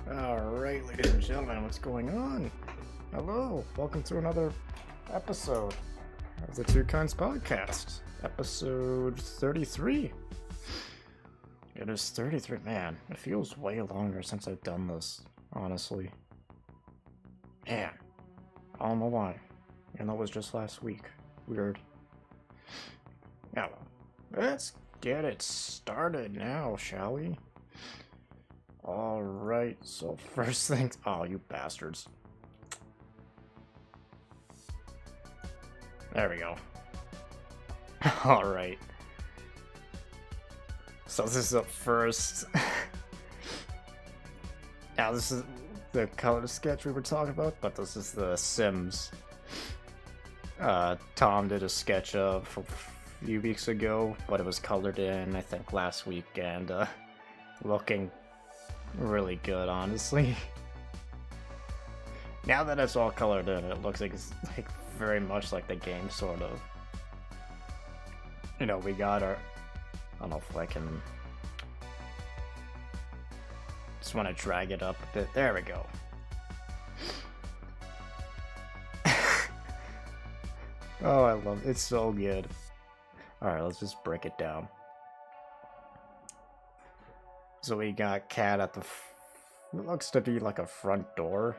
Alright, ladies and gentlemen, what's going on? Hello, welcome to another episode of the TwoKinds podcast. Episode 33. It is 33, man. It feels way longer since I've done this, honestly. Man, I don't know why. And that was just last week. Weird. Now, let's get it started now, shall we? Alright, so first things. Oh, you bastards. There we go. Alright. So this is the first. Now, this is the color sketch we were talking about, but this is the Sims. Tom did a sketch of a few weeks ago, but it was colored in, I think, last week, and looking really good, honestly. Now that it's all colored in, it looks like it's like very much like the game, sort of. You know, we got our. I don't know if I can. Just want to drag it up a bit. There we go. Oh, I love it. It's so good. Alright, let's just break it down. So we got Cat at the. It looks to be like a front door.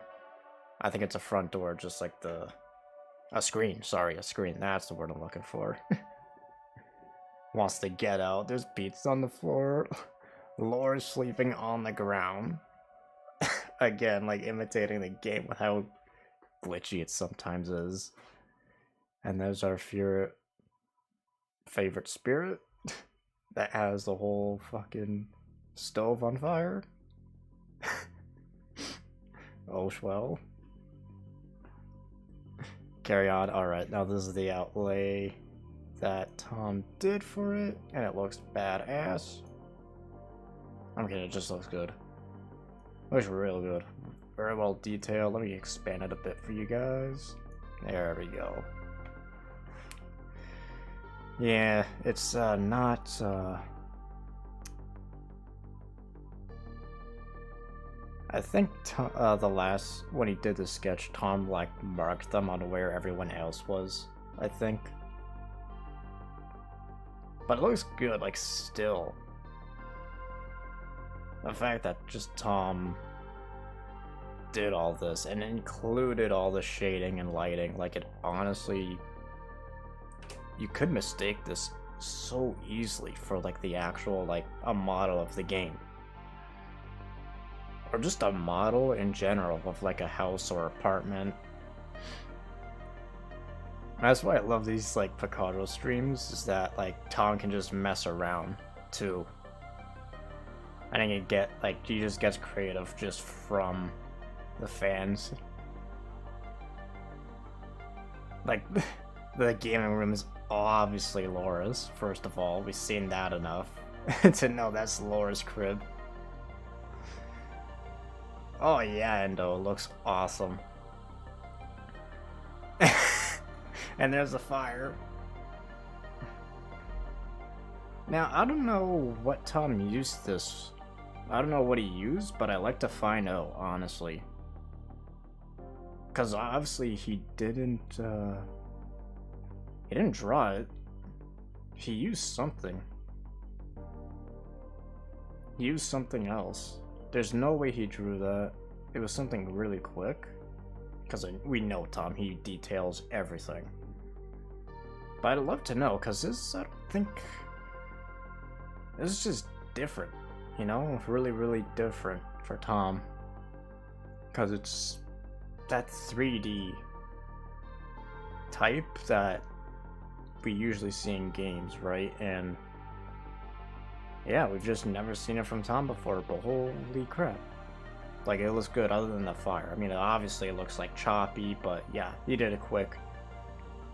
I think it's a front door, just like the. A screen. Sorry, a screen. That's the word I'm looking for. Wants to get out. There's beats on the floor. Laura's sleeping on the ground. Again, like imitating the game with how glitchy it sometimes is. And there's our favorite spirit that has the whole fucking stove on fire. Oh, well. Carry on. Alright, now this is the outlay that Tom did for it, and it looks badass. I'm kidding, it just looks good. Looks real good. Very well detailed. Let me expand it a bit for you guys. There we go. Yeah, it's not I think the last when he did the sketch, Tom like marked them on where everyone else was, I think. But it looks good, like still. The fact that just Tom did all this and included all the shading and lighting, like it honestly, you could mistake this so easily for like the actual like a model of the game. Or just a model in general of like a house or apartment. That's why I love these like Picardo streams, is that like Tom can just mess around too. I think it get like he just gets creative just from the fans. Like the gaming room is obviously Laura's, first of all. We've seen that enough to know that's Laura's crib. Oh yeah, Endo looks awesome. And there's a fire. Now, I don't know what Tom used this. I don't know what he used, but I like to find out, honestly. Because obviously he didn't draw it. He used something. He used something else. There's no way he drew that. It was something really quick. Because we know Tom, he details everything. But I'd love to know, because this, I don't think... This is just different, you know? Really, really different for Tom. Because it's that 3D type that we usually see in games, right? And yeah, we've just never seen it from Tom before, but holy crap. Like, it looks good other than the fire. I mean, obviously it looks like choppy, but yeah, he did it quick.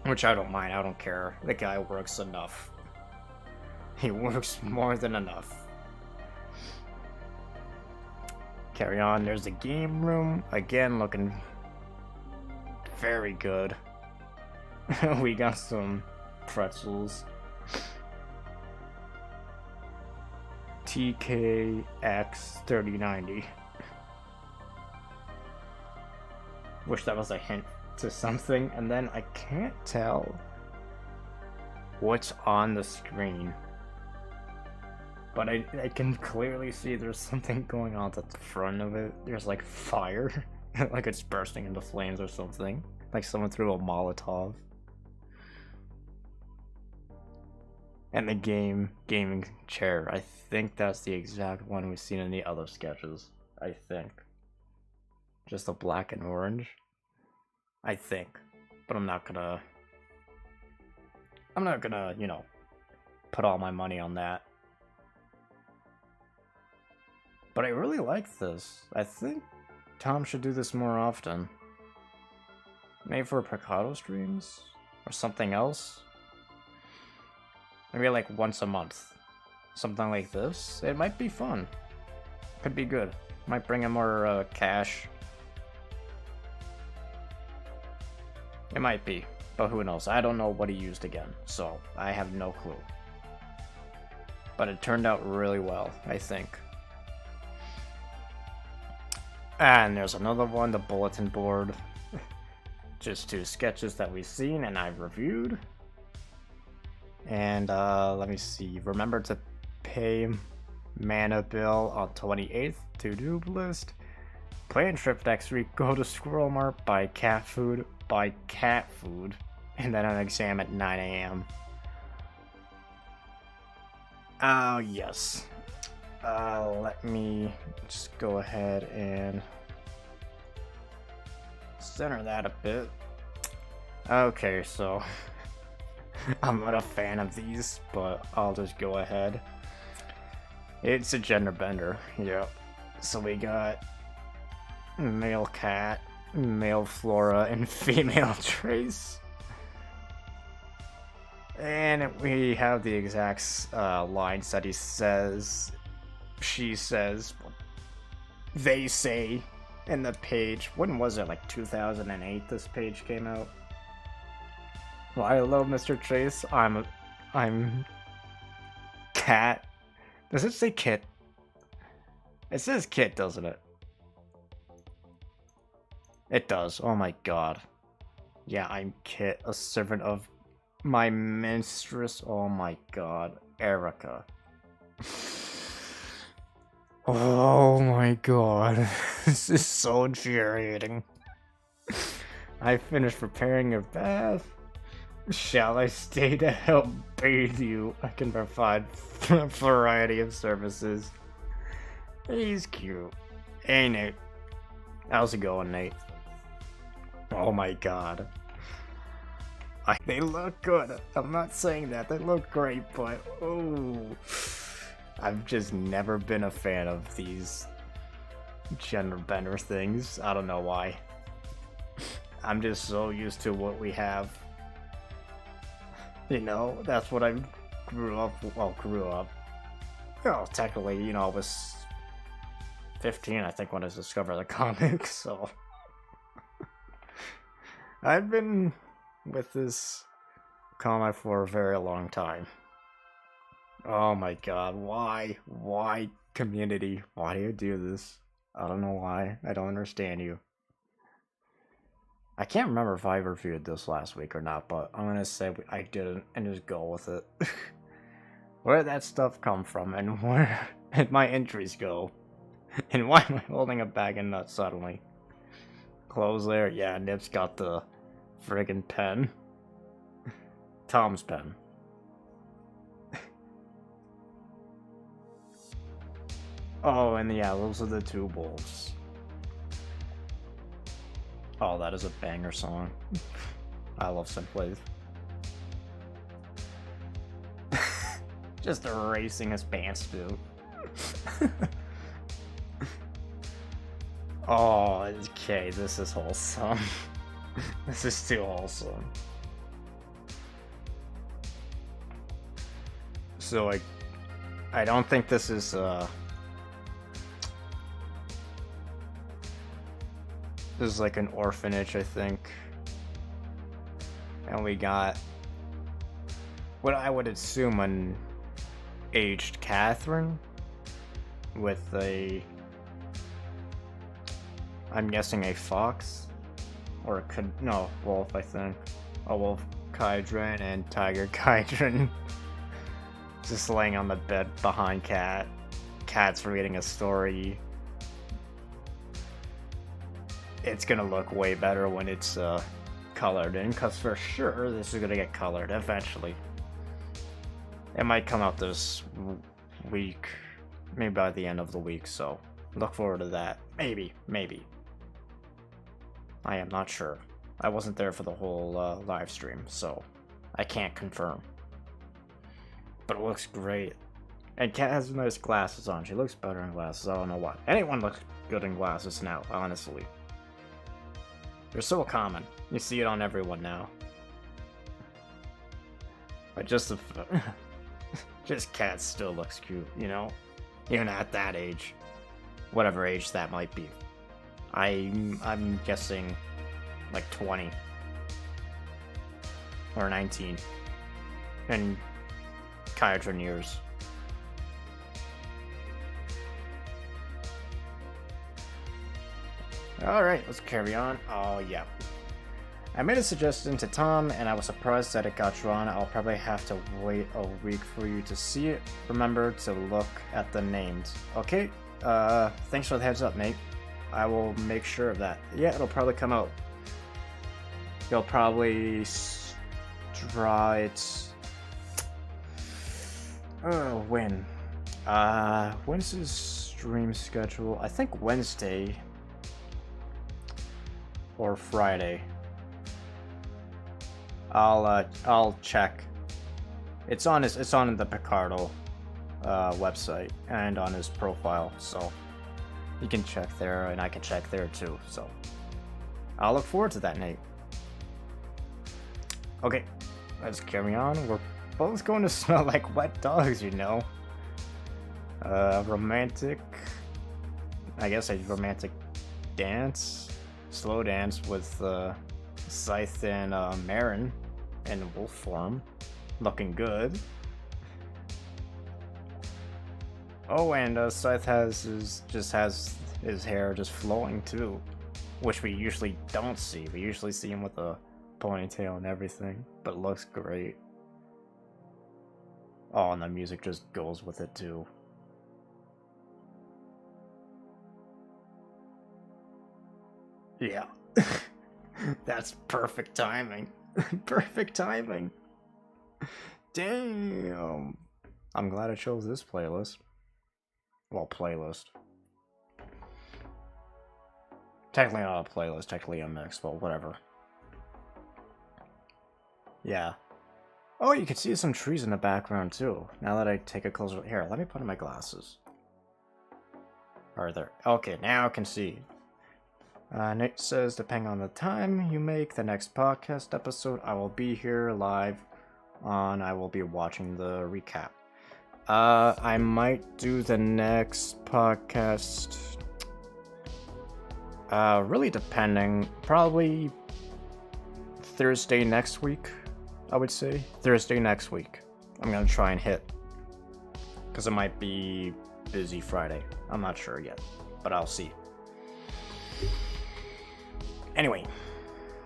Which I don't mind, I don't care. The guy works enough. He works more than enough. Carry on, there's the game room. Again, looking very good. We got some pretzels. TKX 3090. Wish that was a hint to something. And then I can't tell what's on the screen. But I can clearly see there's something going on at the front of it. There's like fire. Like it's bursting into flames or something. Like someone threw a Molotov. And the gaming chair. I think that's the exact one we've seen in the other sketches. I think. Just the black and orange. I think. But I'm not gonna, you know, put all my money on that. But I really like this. I think Tom should do this more often. Maybe for Picado streams? Or something else? Maybe like once a month. Something like this. It might be fun. Could be good. Might bring in more cash. It might be. But who knows? I don't know what he used again. So I have no clue. But it turned out really well, I think. And there's another one, the bulletin board. Just 2 sketches that we've seen and I've reviewed. And let me see. Remember to pay mana bill on 28th. To-do list. Plan trip next week. Go to Squirrel Mart. Buy cat food. Buy cat food. And then an exam at 9 a.m. Oh, yes. Let me just go ahead and center that a bit. Okay, so I'm not a fan of these, but I'll just go ahead. It's a gender bender, yep. So we got male cat, male Flora, and female Trace. And we have the exact lines that he says. She says, they say in the page. When was it? Like 2008 this page came out. Well, I love Mr. Trace. I'm cat. Does it say Kit? It says Kit, doesn't it? It does. Oh my god. Yeah, I'm Kit, a servant of my mistress. Oh my god. Erica. Oh my god, this is so infuriating. I finished preparing your bath. Shall I stay to help bathe you? I can provide a variety of services. He's cute. Hey Nate. How's it going, Nate? Oh my god. They look good. I'm not saying that. They look great, but oh. I've just never been a fan of these gender bender things. I don't know why. I'm just so used to what we have. You know, that's what I grew up. Well, technically, you know, I was 15, I think, when I discovered the comics, so. I've been with this comic for a very long time. Oh my god, why? Why, community? Why do you do this? I don't know why. I don't understand you. I can't remember if I reviewed this last week or not, but I'm gonna say I didn't and just go with it. Where did that stuff come from, and where did my entries go? And why am I holding a bag of nuts suddenly? Clothes there? Yeah, Nip's got the friggin' pen. Tom's pen. Oh, and yeah, those are the 2 wolves. Oh, that is a banger song. I love Synthwave. Just erasing his pants, dude. Oh, okay, this is wholesome. This is too wholesome. So, I don't think this is, This is like an orphanage, I think. And we got what I would assume an aged Catherine with a, I'm guessing, a fox. or no, wolf, I think. A wolf Kydron and tiger Kydron. Just laying on the bed behind Cat. Cat's reading a story. It's gonna look way better when it's colored in, because for sure this is gonna get colored eventually. It might come out this week, maybe by the end of the week, so look forward to that. Maybe. I am not sure. I wasn't there for the whole live stream, so I can't confirm. But it looks great. And Kat has nice glasses on. She looks better in glasses. I don't know why. Anyone looks good in glasses now, honestly. They're so common. You see it on everyone now. But just Kat still looks cute, you know? Even at that age. Whatever age that might be. I'm guessing like 20 or 19 in Kydron years. Alright, let's carry on. Oh yeah. I made a suggestion to Tom and I was surprised that it got drawn. I'll probably have to wait a week for you to see it. Remember to look at the names. Okay, thanks for the heads up, Nate. I will make sure of that. Yeah, it'll probably come out. You'll probably draw it. Oh, when? When's his stream schedule? I think Wednesday or Friday. I'll check. It's on the Picardo website and on his profile, so you can check there and I can check there too. So I'll look forward to that, Nate. Okay, let's carry on. We're both going to smell like wet dogs, you know. Romantic. I guess a romantic dance, slow dance with Scythe and Marin in wolf form, looking good. Oh, and Scythe has his hair just flowing too, which we usually don't see. We usually see him with a ponytail and everything, but it looks great. Oh, and the music just goes with it too. Yeah. That's perfect timing. Perfect timing. Damn. I'm glad I chose this playlist. Well, playlist. Technically not a playlist, technically a mix, but whatever. Yeah. Oh, you can see some trees in the background too. Now that I take a closer look. Here, let me put on my glasses. Are there? Okay, now I can see. Nick says, depending on the time you make the next podcast episode, I will be here live I will be watching the recap. I might do the next podcast, really depending, probably Thursday next week, I would say. Thursday next week. I'm gonna try and hit, because it might be busy Friday. I'm not sure yet, but I'll see. Anyway,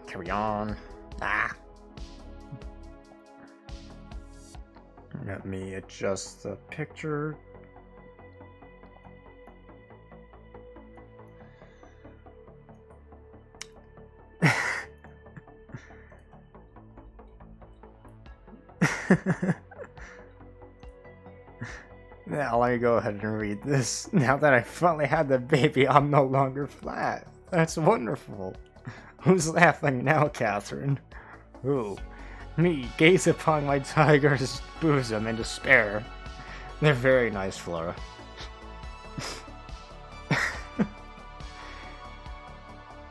carry on. Let me adjust the picture. Now let me go ahead and read this. Now that I finally had the baby, I'm no longer flat. That's wonderful. Who's laughing now, Catherine? Who? Me, gaze upon my tiger's bosom in despair. They're very nice, Flora.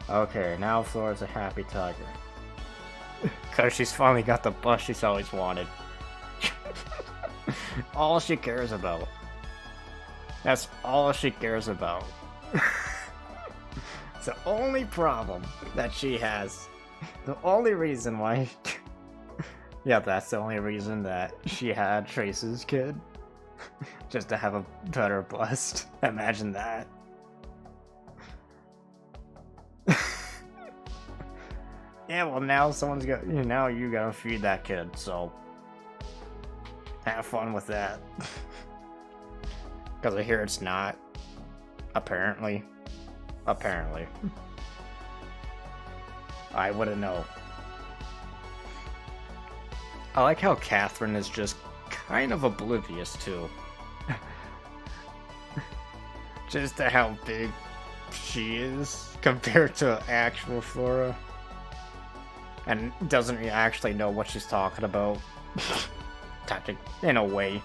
Okay, now Flora's a happy tiger. Because she's finally got the bust she's always wanted. All she cares about. That's all she cares about. It's the only problem that she has. The only reason why... Yeah, that's the only reason that she had Trace's kid. Just to have a better bust. Imagine that. Yeah, well now someone's got, now you gotta feed that kid, so have fun with that. Because I hear it's not. Apparently. I wouldn't know. I like how Catherine is just kind of oblivious too. Just to how big she is compared to actual Flora. And doesn't actually know what she's talking about. In a way.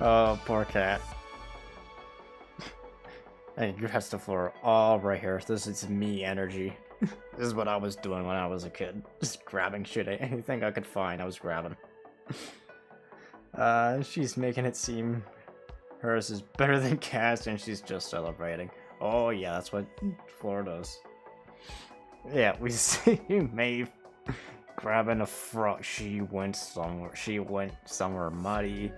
Oh, poor cat. Hey, you have to Flora all right here. This is me energy. This is what I was doing when I was a kid. Just grabbing shit. Anything I could find, I was grabbing. She's making it seem hers is better than Cat's, and she's just celebrating. Oh yeah, that's what Flora does. Yeah, we see Maeve grabbing a frog. She went somewhere muddy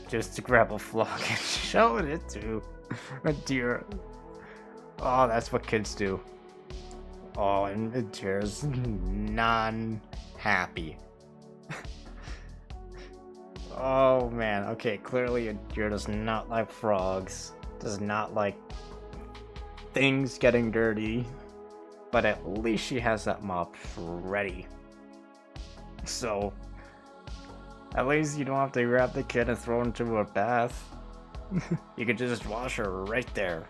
just to grab a frog and showed it to a deer. Oh, that's what kids do. Oh, and the deer's non-happy. Oh man, okay, clearly a deer does not like frogs. Does not like things getting dirty. But at least she has that mop ready. So, at least you don't have to grab the kid and throw her into a bath. You could just wash her right there.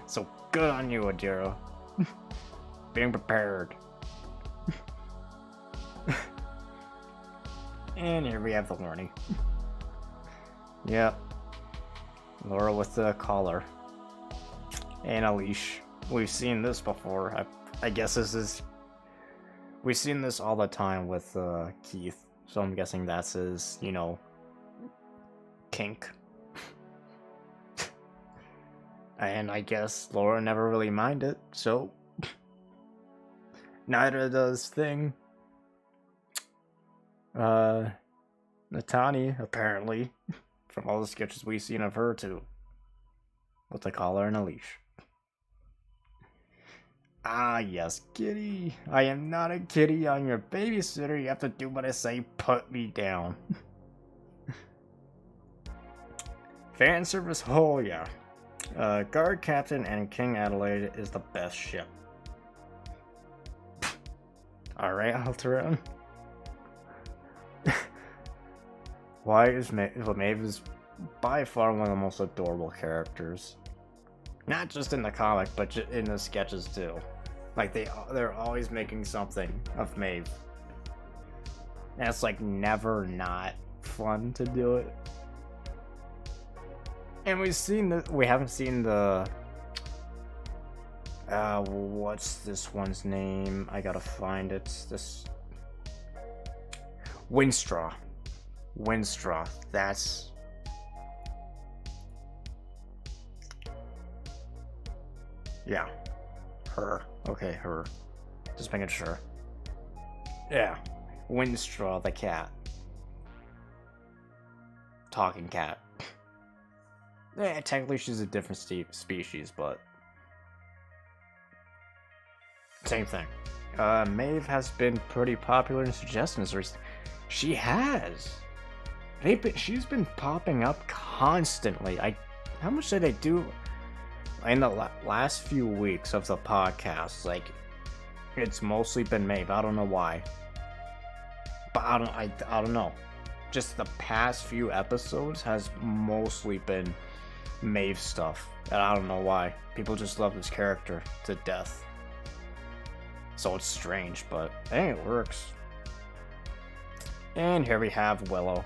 So good on you, Adira. Being prepared. And here we have the warning. Yep. Laura with the collar. And a leash. We've seen this before. I guess this is... We've seen this all the time with Keith. So I'm guessing that's his, kink. And I guess Laura never really minded, so... Neither does Thing. Natani, apparently. From all the sketches we've seen of her, too. With a collar and a leash. Ah, yes, kitty. I am not a kitty. I'm your babysitter. You have to do what I say. Put me down. Fan service, oh yeah. Guard Captain and King Adelaide is the best ship. Alright, Alteran. Why is Maeve is by far one of the most adorable characters. Not just in the comic, but in the sketches too. Like they're always making something of Maeve. And it's like never not fun to do it. And we haven't seen the what's this one's name? I gotta find it. This Windstraw. That's yeah. Her. Okay, her. Just making sure. Yeah. Windstraw the cat. Talking cat. Yeah, technically she's a different species, but... Same thing. Maeve has been pretty popular in suggestions. She has! She's been popping up constantly. How much did they do in the last few weeks of the podcast? Like, it's mostly been Maeve. I don't know why. But I don't know. Just the past few episodes has mostly been Maeve stuff. And I don't know why. People just love this character to death. So it's strange, but hey, it works. And here we have Willow.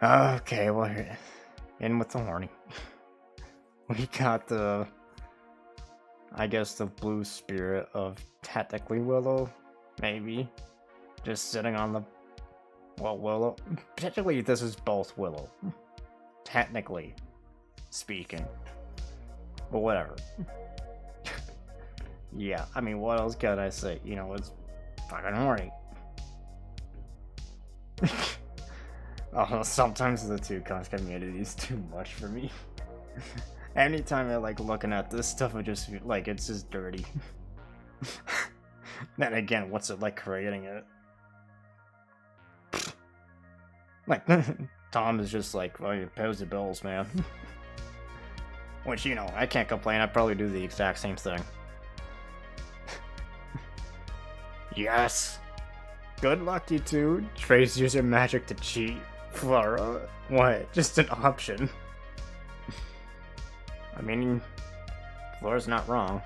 Okay, well, here, in with the warning. We got the, I guess, the blue spirit of technically Willow, maybe. Just sitting on the, well, Willow. Technically, this is both Willow. Technically speaking. But whatever. Yeah, I mean, what else can I say? You know, it's fucking horny. Oh, sometimes the TwoKinds community is too much for me. Anytime I like looking at this stuff, I just feel like it's just dirty. Then again, what's it like creating it? Like, Tom is just like, well, you pays the bills, man. Which, you know, I can't complain. I'd probably do the exact same thing. Yes! Good luck, you two. Trey's using magic to cheat. Flora? What? Just an option. I mean, Flora's not wrong.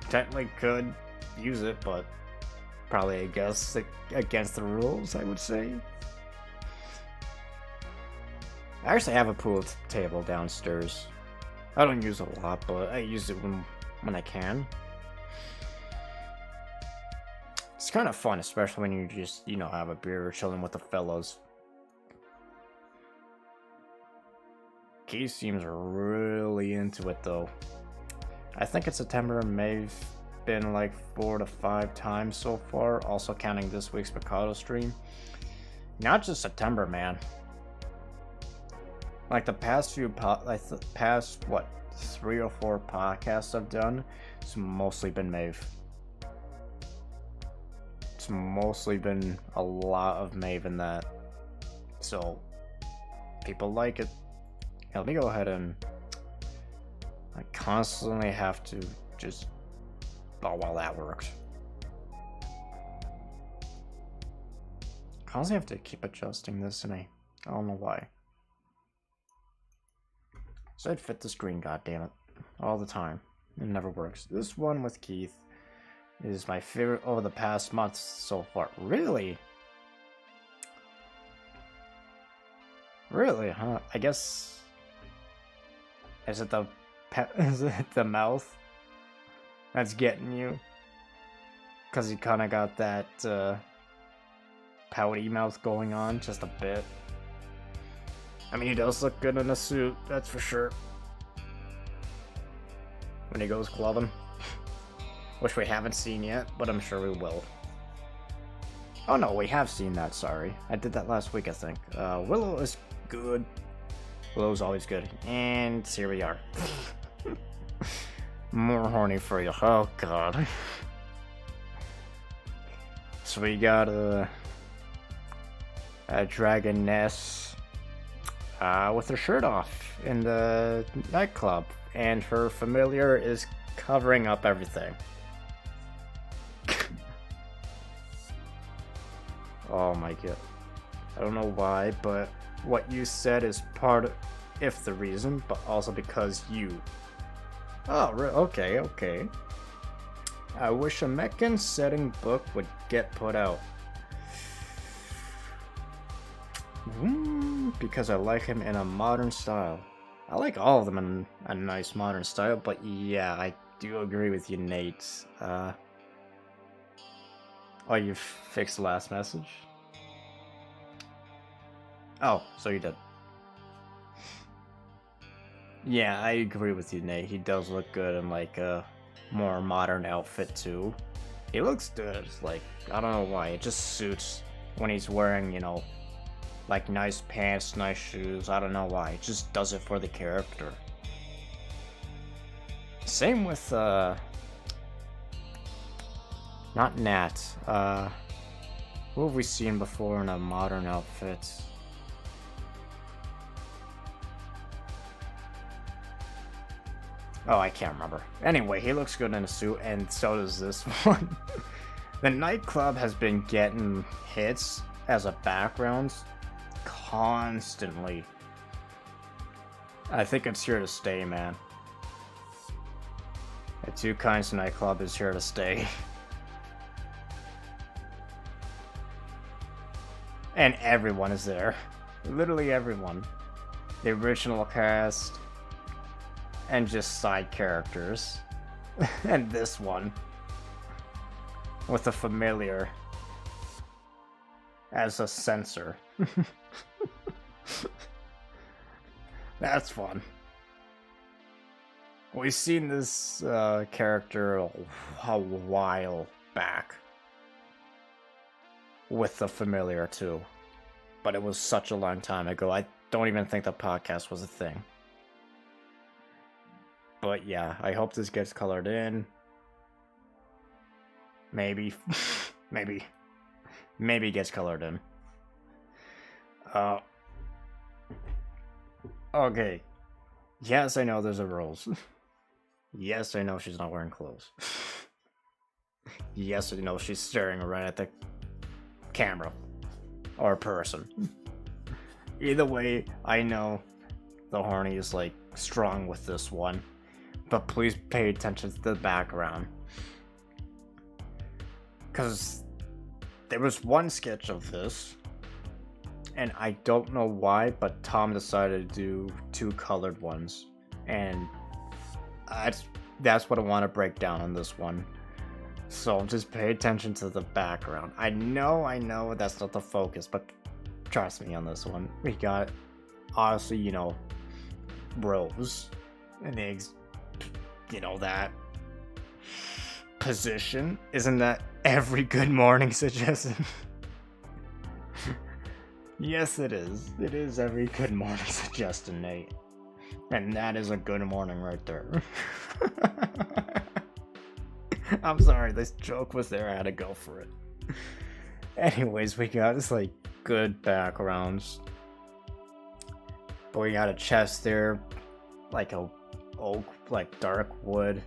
Technically could use it, but probably, I guess, against the rules, I would say. I actually have a pool table downstairs. I don't use it a lot, but I use it when I can. It's kind of fun, especially when you just, you know, have a beer or chilling with the fellows. Keith seems really into it, though. I think in September and May've been like 4 to 5 times so far, also counting this week's Mikado stream. Not just September, man. Like the past few, past, what, 3 or 4 podcasts I've done, it's mostly been Maeve. It's mostly been a lot of Maeve in that. So, people like it. Yeah, let me go ahead and... I constantly have to just... Oh, well, that worked. Constantly have to keep adjusting this, and I don't know why. So I'd fit the screen, goddammit. All the time. It never works. This one with Keith is my favorite over the past month so far. Really? Really, huh? I guess... Is it the mouth that's getting you? Because you kind of got that pouty mouth going on just a bit. I mean, he does look good in a suit, that's for sure. When he goes clubbing. Which we haven't seen yet, but I'm sure we will. Oh no, we have seen that, sorry. I did that last week, I think. Willow is good. Willow's always good. And here we are. More horny for you. Oh god. So we got a dragoness with her shirt off in the nightclub, and her familiar is covering up everything. Oh my god. I don't know why, but what you said is part of, if the reason, but also because you. Oh, okay, okay. I wish a Meccan setting book would get put out. Because I like him in a modern style. I like all of them in a nice modern style, but yeah, I do agree with you, Nate. Oh, you fixed the last message? Oh, so you did. Yeah, I agree with you, Nate. He does look good in like a more modern outfit too. He looks good. Like, I don't know why. It just suits when he's wearing, you know, like nice pants, nice shoes. I don't know why. It just does it for the character. Same with not Nat. Who have we seen before in a modern outfit? Oh, I can't remember. Anyway, he looks good in a suit, and so does this one. The nightclub has been getting hits as a background constantly. I think it's here to stay, man. The TwoKinds nightclub is here to stay. And everyone is there. Literally everyone. The original cast. And just side characters. And this one. With a familiar. As a censor. That's fun. We've seen this character a while back. With the familiar too. But it was such a long time ago. I don't even think the podcast was a thing. But yeah, I hope this gets colored in. Maybe. Maybe it gets colored in. Okay. Yes, I know there's a rose. Yes, I know she's not wearing clothes. Yes, I know she's staring right at the camera. Or person. Either way, I know the horny is like strong with this one. But please pay attention to the background. Because there was one sketch of this. And I don't know why, but Tom decided to do 2 colored ones. And that's what I want to break down on this one. So just pay attention to the background. I know that's not the focus, but trust me on this one. We got, honestly, you know, Rose and eggs, you know, that position. Isn't that every good morning suggestion? Yes, it is. It is every good morning suggestion, Nate. And that is a good morning right there. I'm sorry, this joke was there. I had to go for it. Anyways, we got this like good backgrounds. But we got a chest there, like a oak, like dark wood.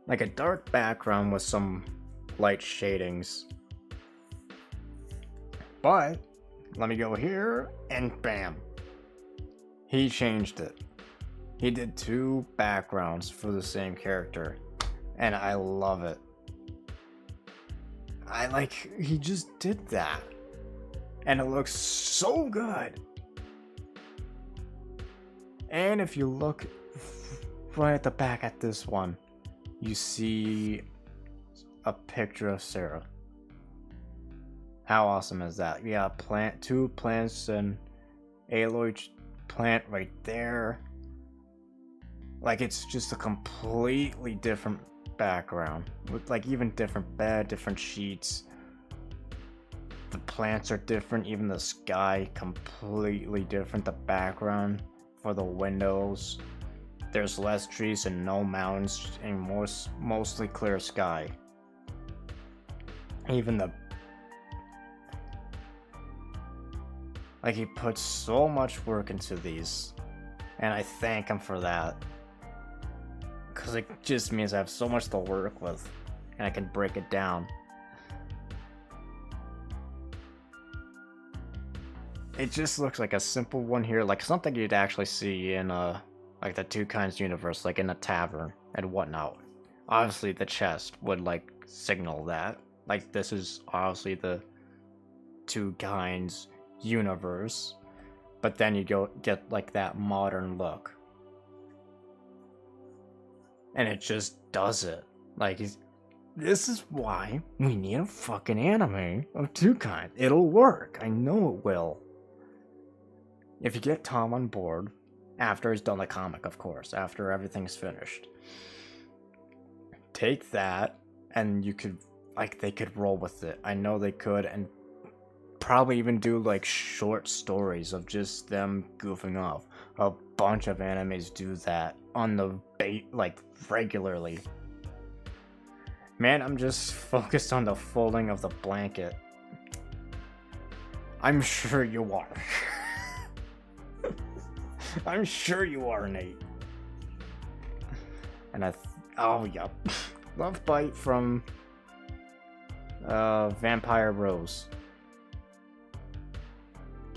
Like a dark background with some light shadings. But let me go here, and bam. He changed it. He did 2 backgrounds for the same character. And I love it. He just did that. And it looks so good. And if you look right at the back at this one, you see a picture of Sarah. How awesome is that? You got 2 plants and aloe plant right there. Like, it's just a completely different background with like even different bed, different sheets. The plants are different, even the sky completely different. The background for the windows, there's less trees and no mountains and mostly clear sky. Even the like, he puts so much work into these, and I thank him for that, because it just means I have so much to work with and I can break it down. It just looks like a simple one here, like something you'd actually see in like the TwoKinds universe, like in a tavern and whatnot. Obviously the chest would like signal that, like this is obviously the TwoKinds universe, but then you get like that modern look, and it just does it. Like, this is why we need a fucking anime of TwoKinds. It'll work. I know it will. If you get Tom on board after he's done the comic, of course, after everything's finished, take that and you could, like, they could roll with it. I know they could, and probably even do like short stories of just them goofing off. A bunch of animes do that on the like regularly. Man, I'm just focused on the folding of the blanket. I'm sure you are. I'm sure you are, Nate. And oh yeah, Love Bite from Vampire Rose.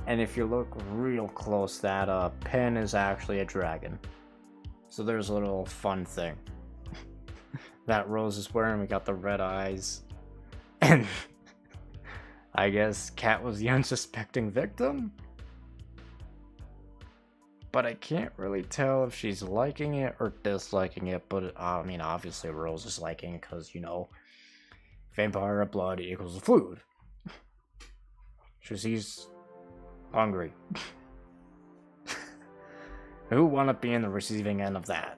And if you look real close, that pin is actually a dragon. So there's a little fun thing that Rose is wearing. We got the red eyes. And I guess Cat was the unsuspecting victim? But I can't really tell if she's liking it or disliking it. But I mean, obviously Rose is liking it because, you know, vampire blood equals food. She's hungry. Who wanna be in the receiving end of that?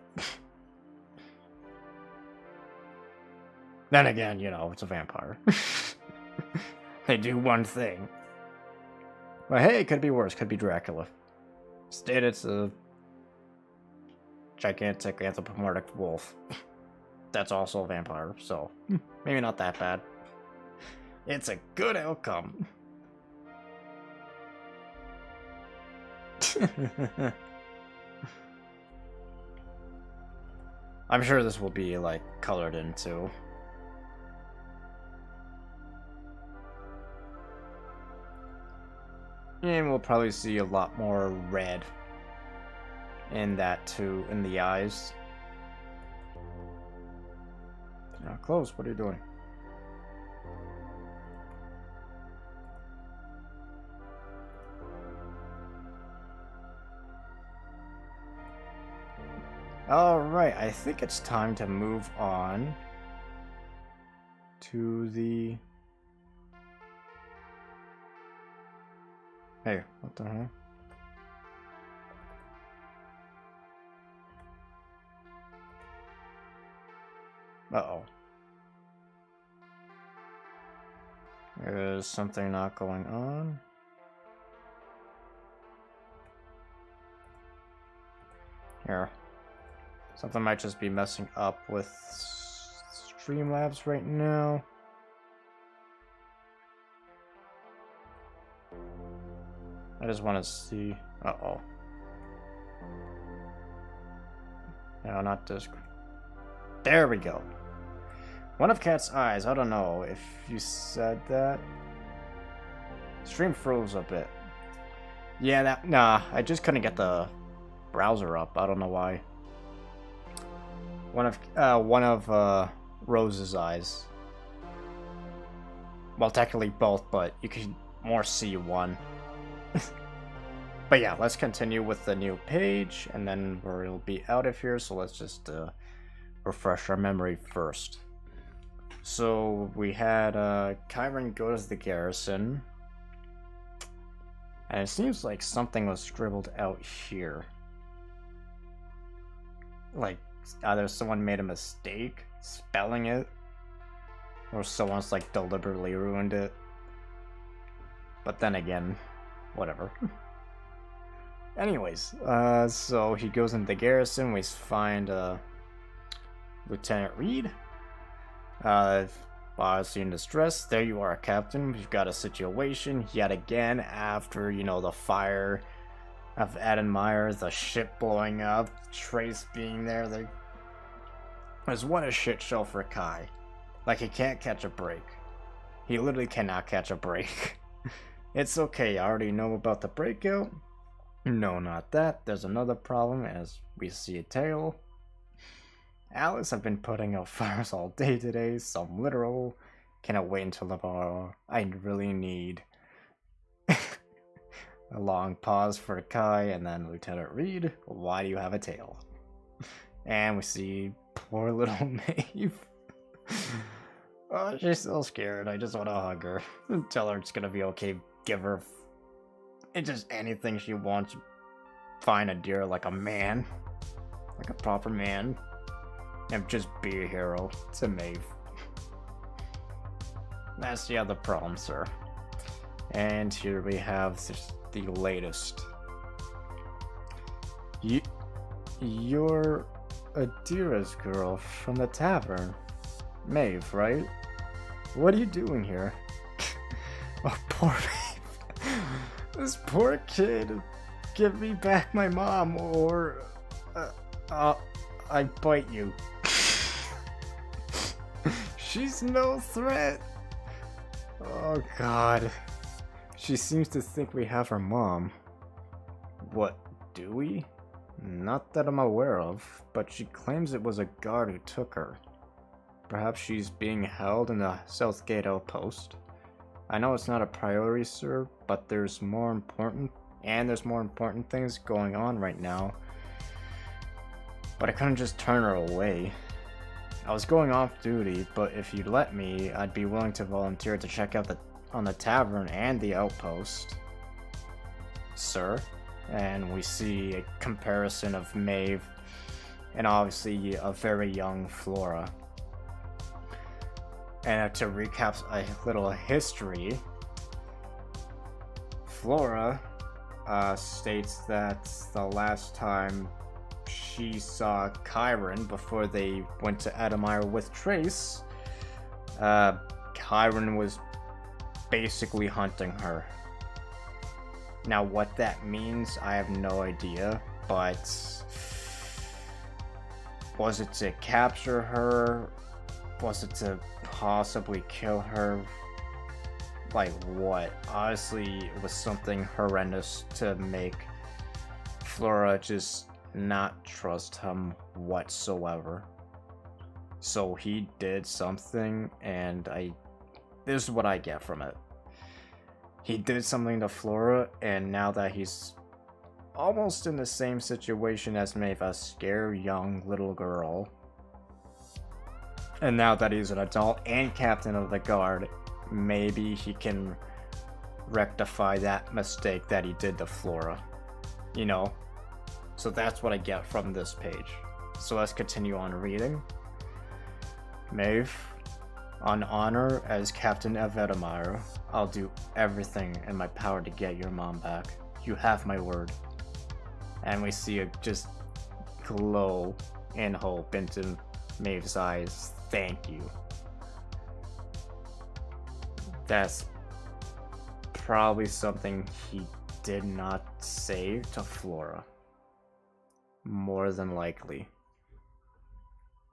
Then again, you know, it's a vampire. They do one thing. But hey, it could be worse. Could be Dracula. Instead, it's a gigantic anthropomorphic wolf. That's also a vampire, so maybe not that bad. It's a good outcome. I'm sure this will be like colored in too. And we'll probably see a lot more red in that too, in the eyes. Now close, what are you doing? Alright, I think it's time to move on to the... Hey, what the hell? Uh-oh. There's something not going on. Here. Something might just be messing up with Streamlabs right now. I just want to see... Uh-oh. No, not disc. There we go. One of Cat's eyes. I don't know if you said that. Stream froze a bit. Yeah, that... Nah, I just couldn't get the browser up. I don't know why. One of Rose's eyes. Well, technically both, but you can more see one. But yeah, let's continue with the new page, and then we'll be out of here. So let's just refresh our memory first. So we had Kyron go to the garrison, and it seems like something was scribbled out here. Like either someone made a mistake spelling it, or someone's like deliberately ruined it. But then again, whatever. Anyways, so he goes into the garrison. We find Lieutenant Reed. Obviously in distress. There you are, Captain. We've got a situation yet again after, you know, the fire of Adenmeyer, the ship blowing up, Trace being there. There's what a shit show for Kai. Like, he can't catch a break. He literally cannot catch a break. It's okay, I already know about the breakout. No, not that. There's another problem as we see a tail. Alice, I've been putting out fires all day today, some literal. Cannot wait until tomorrow. I really need... A long pause for Kai, and then Lieutenant Reed, why do you have a tail? And we see poor little Maeve. Oh, she's so scared. I just want to hug her. Tell her it's gonna be okay. Give her just anything she wants. Find a deer like a man. Like a proper man. And just be a hero to Maeve. That's the other problem, sir. And here we have the latest. You're Adira's girl from the tavern. Maeve, right? What are you doing here? Oh, poor Maeve. This poor kid. Give me back my mom, or I bite you. She's no threat. Oh god. She seems to think we have her mom. What, do we? Not that I'm aware of, but she claims it was a guard who took her. Perhaps she's being held in the Southgate outpost. I know it's not a priority, sir, but there's more important things going on right now. But I couldn't just turn her away. I was going off duty, but if you'd let me, I'd be willing to volunteer to check out on the tavern and the outpost. Sir? And we see a comparison of Maeve and obviously a very young Flora. And to recap a little history, Flora states that the last time she saw Kyron before they went to Admire with Trace, Kyron was basically hunting her. Now, what that means, I have no idea, but was it to capture her? Was it to possibly kill her? Like what? Honestly, it was something horrendous to make Flora just not trust him whatsoever. So he did something, and this is what I get from it. He did something to Flora, and now that he's almost in the same situation as Maeve, a scared young little girl, and now that he's an adult and captain of the guard, maybe he can rectify that mistake that he did to Flora. You know? So that's what I get from this page. So let's continue on reading. Maeve, on honor as captain of Edamire, I'll do everything in my power to get your mom back. You have my word. And we see a just glow and hope into Maeve's eyes. Thank you. That's probably something he did not say to Flora. More than likely.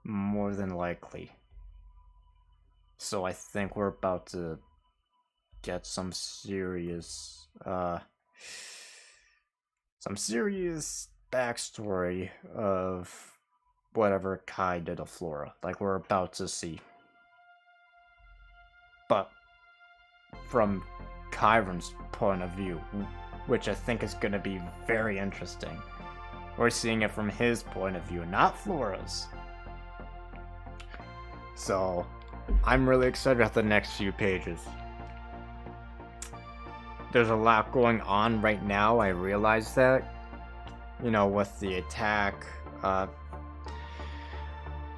More than likely. So I think we're about to get some serious backstory of whatever Kai did to Flora. Like we're about to see. But from Kyron's point of view, which I think is going to be very interesting. We're seeing it from his point of view, not Flora's. So, I'm really excited about the next few pages. There's a lot going on right now, I realize that. You know, with the attack,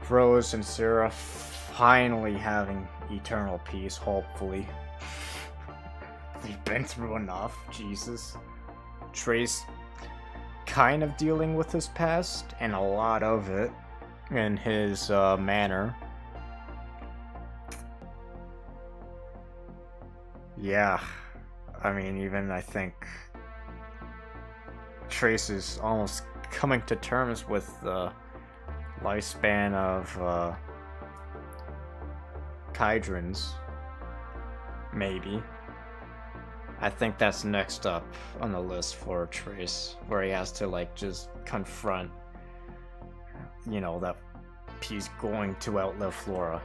Rose and Sarah finally having eternal peace, hopefully. They've been through enough, Jesus. Trace kind of dealing with his past, and a lot of it, in his manner. Yeah, I mean, even I think Trace is almost coming to terms with the lifespan of Kydrins. Maybe. I think that's next up on the list for Trace, where he has to like just confront, you know, that he's going to outlive Flora.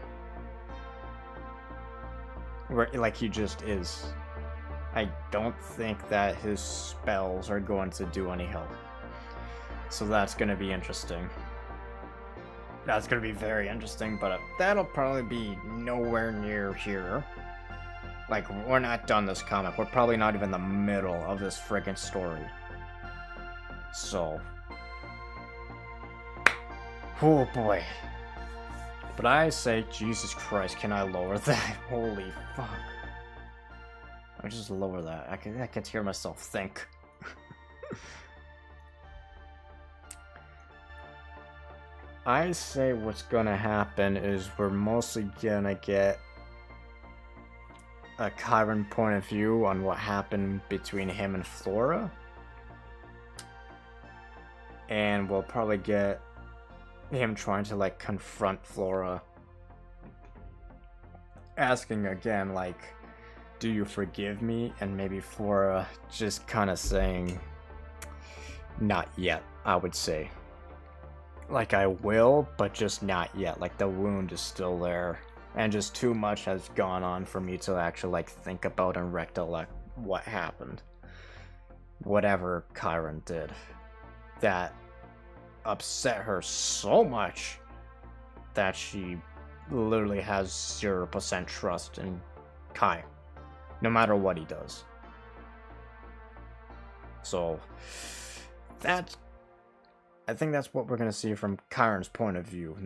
Where, like he just is. I don't think that his spells are going to do any help. So that's going to be interesting. That's going to be very interesting, but that'll probably be nowhere near here. Like, we're not done this comic. We're probably not even in the middle of this friggin' story. So. Oh boy. But I say, Jesus Christ, can I lower that? Holy fuck. I'll just lower that. I can hear myself think. I say what's gonna happen is we're mostly gonna get a Kyron point of view on what happened between him and Flora. And we'll probably get him trying to like confront Flora. Asking again, like, do you forgive me? And maybe Flora just kind of saying, not yet, I would say. Like, I will, but just not yet. Like, the wound is still there. And just too much has gone on for me to actually, like, think about and recollect what happened. Whatever Kyron did. That upset her so much that she literally has 0% trust in Kai. No matter what he does. So, I think that's what we're going to see from Kyron's point of view.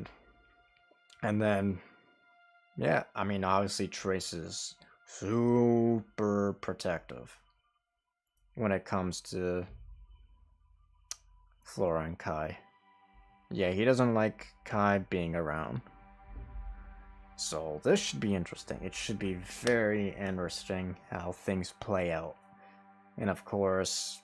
And then, yeah, I mean, obviously Trace is super protective when it comes to Flora and Kai. Yeah, he doesn't like Kai being around. So this should be interesting. It should be very interesting how things play out. And of course,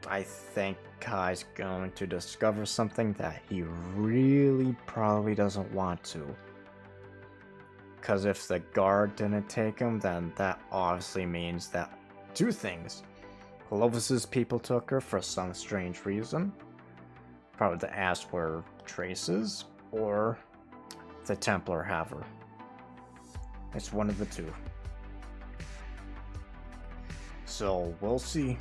I think Kai's going to discover something that he really probably doesn't want to. Because if the guard didn't take him, then that obviously means that two things. Clovis's people took her for some strange reason. Probably to ask for traces, or the Templar have her. It's one of the two. So we'll see.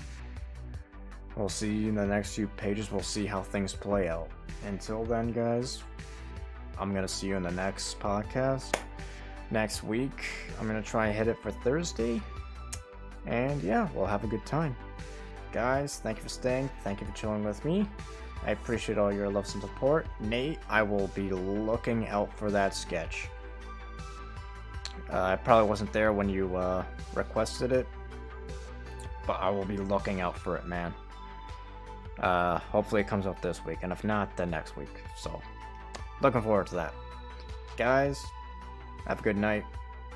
We'll see in the next few pages. We'll see how things play out. Until then, guys, I'm gonna see you in the next podcast. Next week, I'm gonna try and hit it for Thursday. And yeah, we'll have a good time. Guys, thank you for staying. Thank you for chilling with me. I appreciate all your love and support. Nate, I will be looking out for that sketch. I probably wasn't there when you requested it, but I will be looking out for it, man. Hopefully it comes out this week, and if not, then next week. So, looking forward to that. Guys, have a good night.